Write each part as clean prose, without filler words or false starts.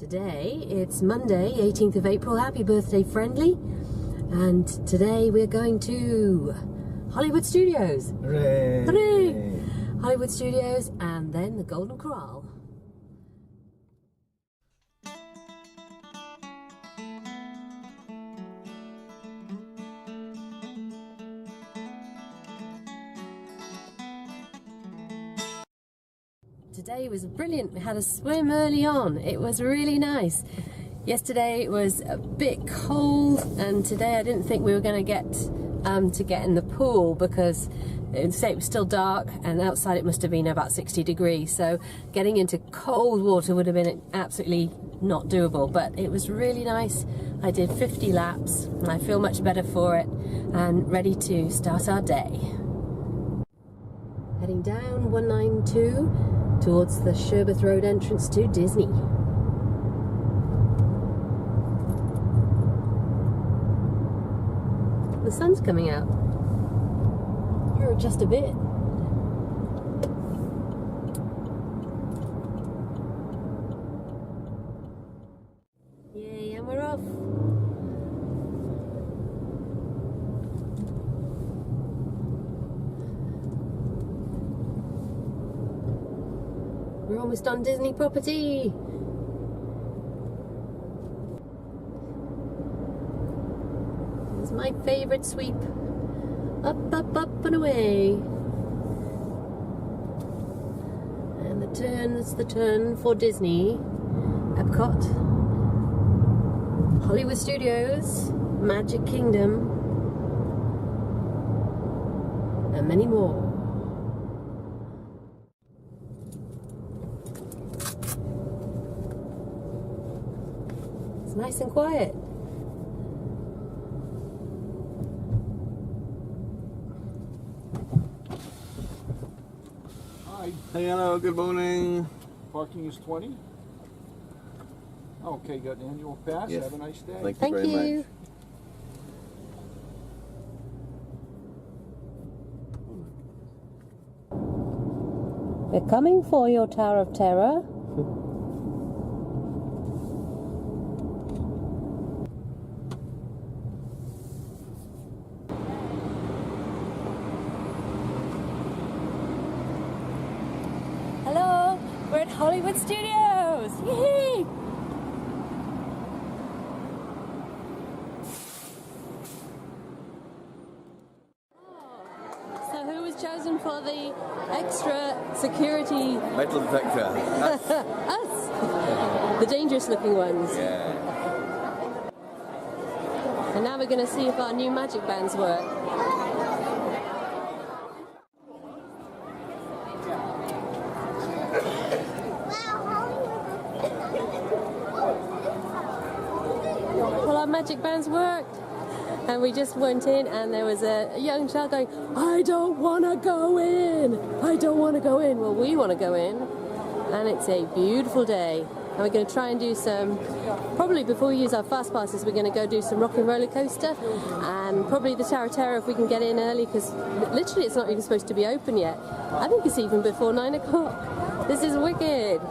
Today, it's Monday, 18th of April. Happy birthday, Friendly. And today we're going to Hollywood Studios. Hooray! Hooray! Hollywood Studios and then the Golden Corral. Today was brilliant. We had a swim early on. It was really nice. Yesterday it was a bit cold, and today I didn't think we were going to get in the pool because it was still dark and outside it must have been about 60 degrees. So getting into cold water would have been absolutely not doable, but it was really nice. I did 50 laps and I feel much better for it and ready to start our day. Heading down 192 towards the Sherbeth Road entrance to Disney. The sun's coming out. You're just a bit. Yay, and we're off. We're almost on Disney property. It's my favourite sweep. Up, up, up and away. And the turn, that's the turn for Disney. Epcot. Hollywood Studios. Magic Kingdom. And many more. It's nice and quiet. Hey, hello, good morning. Parking is 20. Okay, got an annual pass. Yes. Have a nice day. Thank you Thank very you. much. We're coming for your Tower of Terror. Hello, we're at Hollywood Studios. Yay! So who was chosen for the extra security? Metal detector. Us! The dangerous looking ones. Yeah. And now we're going to see if our new magic bands work. Well, our magic bands worked. And we just went in and there was a young child going, I don't want to go in. I don't want to go in. Well, we want to go in. And it's a beautiful day. And we're going to try and do some, probably before we use our fast passes, we're going to go do some rock and roller coaster. And probably the Tower of Terror if we can get in early, because literally it's not even supposed to be open yet. I think it's even before 9 o'clock. This is wicked.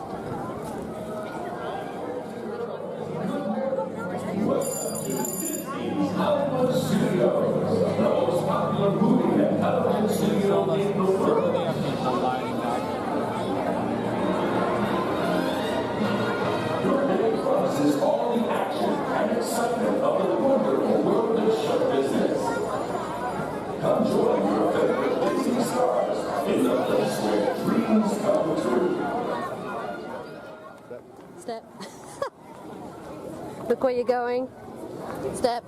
All the action and excitement of the wonderful world of show business. Come join your favorite Disney stars in the place where dreams come true. Step. Look where you're going. Step.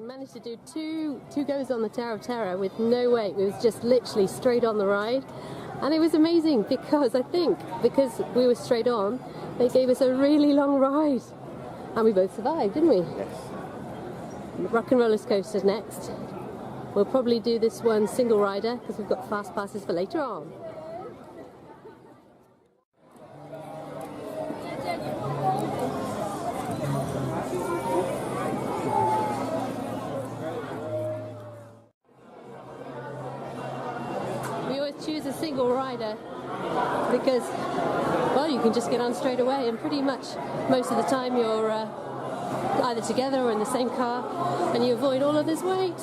We managed to do two goes on the Tower of Terror with no wait. We was just literally straight on the ride. And it was amazing because I think because we were straight on, they gave us a really long ride. And we both survived, didn't we? Yes. Rock and roller coaster next. We'll probably do this one single rider because we've got fast passes for later on. We always choose a single rider because, well, you can just get on straight away, and pretty much most of the time you're either together or in the same car, and you avoid all of this wait.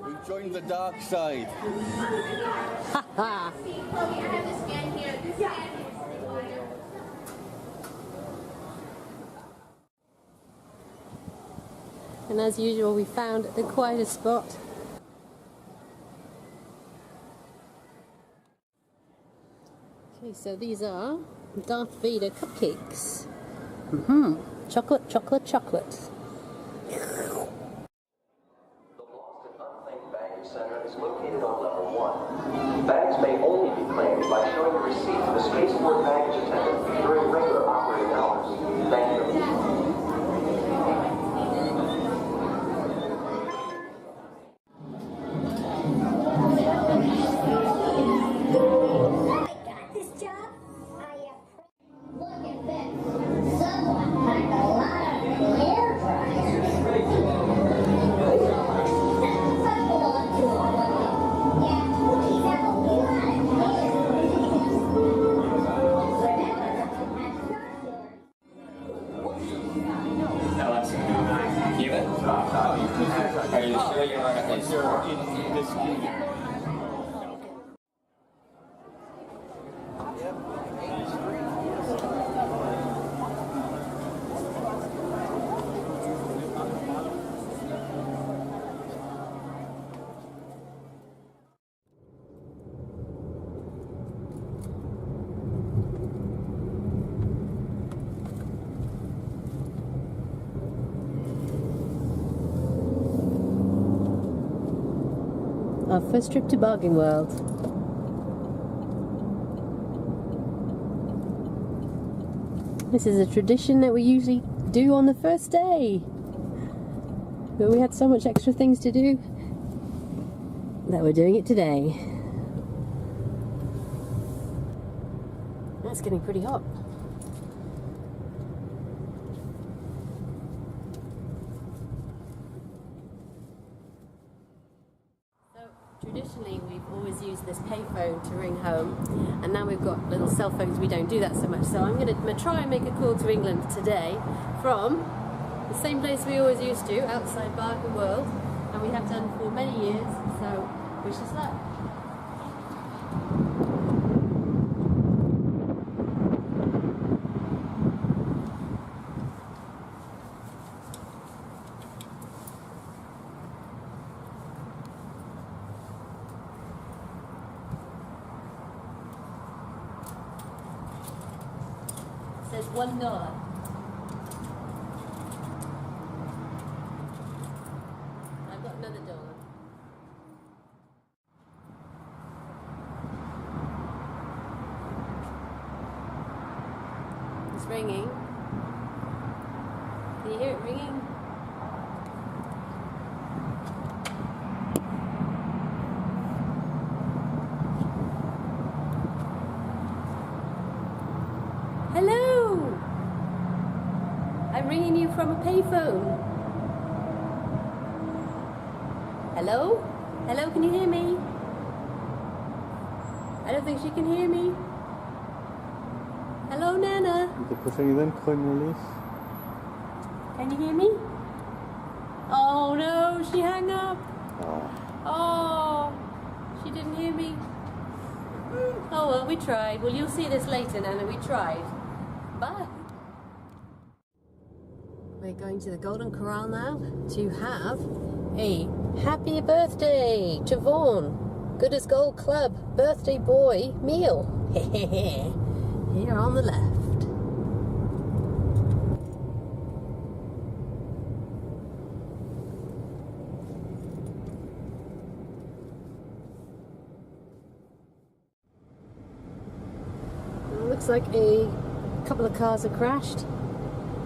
We've joined the dark side. Ha! And as usual, we found the quietest spot. Okay, so these are Darth Vader cupcakes. Chocolate, chocolate, chocolate. The Lost and Unclaimed Baggage Center is located on level 1. Bags may only be claimed by showing a receipt to the spaceport baggage attendant during regular operating hours. Thank you. Are you sure you're not going to in this union? Our first trip to Bargain World. This is a tradition that we usually do on the first day. But we had so much extra things to do that we're doing it today. That's getting pretty hot. Traditionally, we've always used this payphone to ring home, and now we've got little cell phones. We don't do that so much. So I'm going to try and make a call to England today from the same place we always used to, outside Bargain World, and we have done for many years. So wish us luck. Says $1. I've got another dollar. It's ringing. Can you hear it ringing? Hello! I'm ringing you from a payphone. Hello? Hello, can you hear me? I don't think she can hear me. Hello, Nana. Pushing them, coin release. Can you hear me? Oh no, she hung up. Oh, she didn't hear me. Oh well, we tried. Well, you'll see this later, Nana. We tried. Bye. We're going to the Golden Corral now to have a happy birthday to Vaughan. Good as Gold Club birthday boy meal. Here on the left. Looks like a couple of cars have crashed.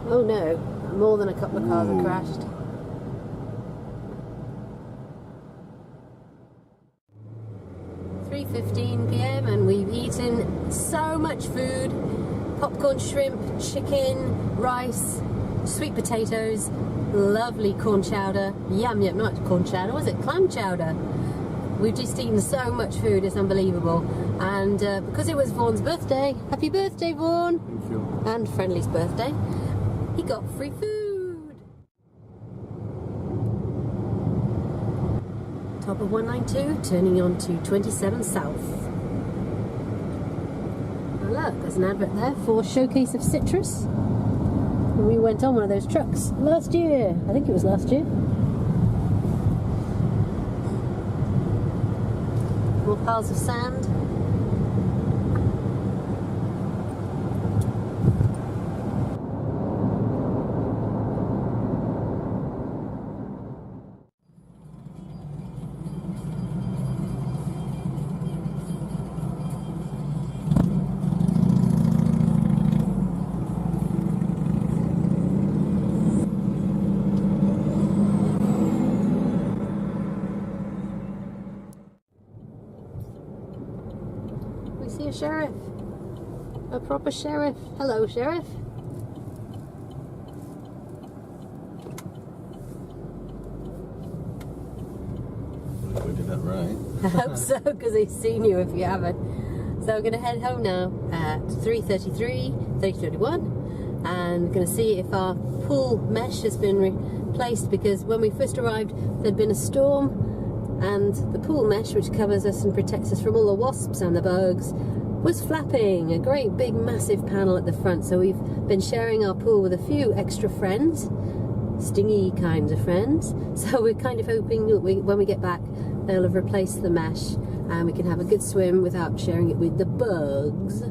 Oh no, more than a couple of cars have crashed. .15 p.m. and we've eaten so much food. Popcorn, shrimp, chicken, rice, sweet potatoes, lovely corn chowder. Yum yum, not corn chowder, was it? Clam chowder. We've just eaten so much food, it's unbelievable. And because it was Vaughan's birthday, happy birthday Vaughan! Thank you. And Friendly's birthday, he got free food. Top of 192, turning on to 27 South. Oh look, there's an advert there for Showcase of Citrus. And we went on one of those trucks last year. I think it was last year. More piles of sand. We see a sheriff. A proper sheriff. Hello, sheriff. We did that right. I hope so, because he's seen you if you haven't. So we're going to head home now at 3:31, and going to see if our pool mesh has been replaced, because when we first arrived there'd been a storm, and the pool mesh, which covers us and protects us from all the wasps and the bugs, was flapping. A great big massive panel at the front. So we've been sharing our pool with a few extra friends, stingy kinds of friends. So we're kind of hoping that when we get back they'll have replaced the mesh and we can have a good swim without sharing it with the bugs.